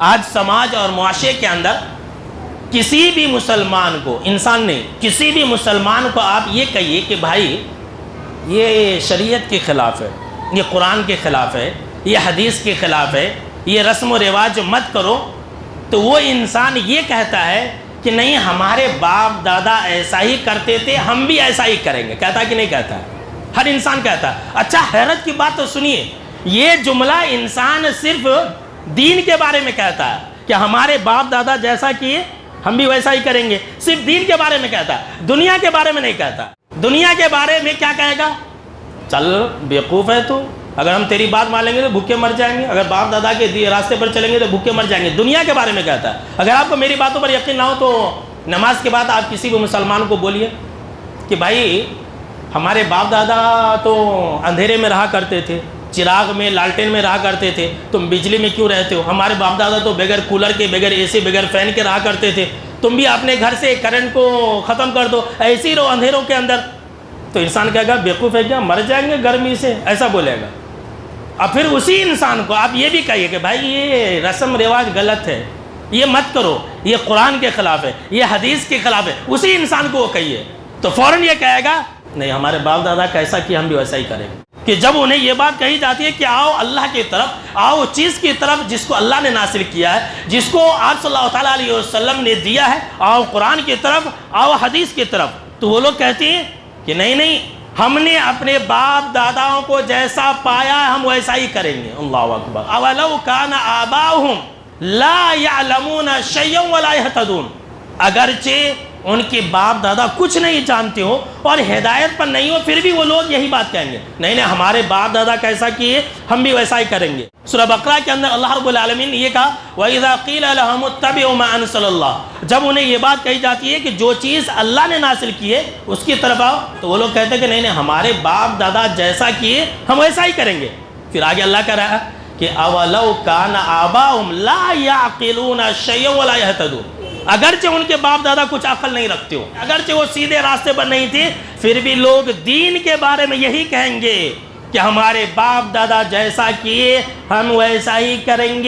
آج سماج اور معاشرے کے اندر کسی بھی مسلمان کو، انسان نہیں، کسی بھی مسلمان کو آپ یہ کہیے کہ بھائی یہ شریعت کے خلاف ہے، یہ قرآن کے خلاف ہے، یہ حدیث کے خلاف ہے، یہ رسم و رواج مت کرو، تو وہ انسان یہ کہتا ہے کہ نہیں ہمارے باپ دادا ایسا ہی کرتے تھے، ہم بھی ایسا ہی کریں گے۔ کہتا ہے کہ نہیں کہتا ہے؟ ہر انسان کہتا ہے۔ اچھا حیرت کی بات تو سنیے، یہ جملہ انسان صرف دین کے بارے میں کہتا ہے کہ ہمارے باپ دادا جیسا کیے ہم بھی ویسا ہی کریں گے، صرف دین کے بارے میں کہتا ہے، دنیا کے بارے میں نہیں کہتا۔ دنیا کے بارے میں کیا کہے گا؟ چل بیوقوف ہے تو، اگر ہم تیری بات مان لیں گے تو بھوکے مر جائیں گے، اگر باپ دادا کے راستے پر چلیں گے تو بھوکے مر جائیں گے۔ دنیا کے بارے میں کہتا ہے۔ اگر آپ کو میری باتوں پر یقین نہ ہو تو نماز کے بعد آپ کسی بھی مسلمان کو بولیے کہ بھائی ہمارے باپ دادا تو اندھیرے میں رہا کرتے تھے، چراغ میں، لالٹین میں رہا کرتے تھے، تم بجلی میں کیوں رہتے ہو؟ ہمارے باپ دادا تو بغیر کولر کے، بغیر اے سی، بغیر فین کے رہا کرتے تھے، تم بھی اپنے گھر سے کرنٹ کو ختم کر دو، ایسے ہی رہو اندھیروں کے اندر۔ تو انسان کہے گا بیوقوف ہے کیا، مر جائیں گے گرمی سے، ایسا بولے گا۔ اور پھر اسی انسان کو آپ یہ بھی کہیے کہ بھائی یہ رسم رواج غلط ہے، یہ مت کرو، یہ قرآن کے خلاف ہے، یہ حدیث کے خلاف ہے، اسی انسان کو وہ کہیے تو فوراً یہ کہے گا نہیں ہمارے باپ دادا کیسا کیا ہم بھی ویسا ہی کریں گے۔ کہ جب انہیں یہ بات کہی جاتی ہے کہ آؤ اللہ کی طرف، آؤ اس چیز کی طرف جس کو اللہ نے نازل کیا ہے، جس کو آپ صلی اللہ تعالیٰ علیہ وسلم نے دیا ہے، آؤ قرآن کی طرف، آؤ حدیث کی طرف، تو وہ لوگ کہتے ہیں کہ نہیں نہیں ہم نے اپنے باپ داداؤں کو جیسا پایا ہے ہم ویسا ہی کریں گے۔ اللہ اکبر۔ اولو کان آباؤہم لا یعلمون شیئا ولا یہتدون، اگرچہ ان کے باپ دادا کچھ نہیں جانتے ہو اور ہدایت پر نہیں ہو، پھر بھی وہ لوگ یہی بات کہیں گے نہیں نہیں ہمارے باپ دادا کیسا کیے ہم بھی ویسا ہی کریں گے۔ سورہ بقرہ کے اندر اللہ رب العالمین نے یہ کہا وَإِذَا قِيلَ لَهُمُ اتَّبِعُوا مَا أَنزَلَ اللَّهُ، جب انہیں یہ بات کہی جاتی ہے کہ جو چیز اللہ نے نازل کی ہے اس کی طرف آؤ، تو وہ لوگ کہتے ہیں کہ نہیں نہیں ہمارے باپ دادا جیسا کیے ہم ویسا ہی کریں گے۔ پھر آگے اللہ کہہ رہا ہے کہ اولو کان آباؤہم لا یعقلون شیئا ولا یہتدون، اگرچہ ان کے باپ دادا کچھ عقل نہیں رکھتے ہو، اگرچہ وہ سیدھے راستے پر نہیں تھے، پھر بھی لوگ دین کے بارے میں یہی کہیں گے کہ ہمارے باپ دادا جیسا کیے ہم ویسا ہی کریں گے۔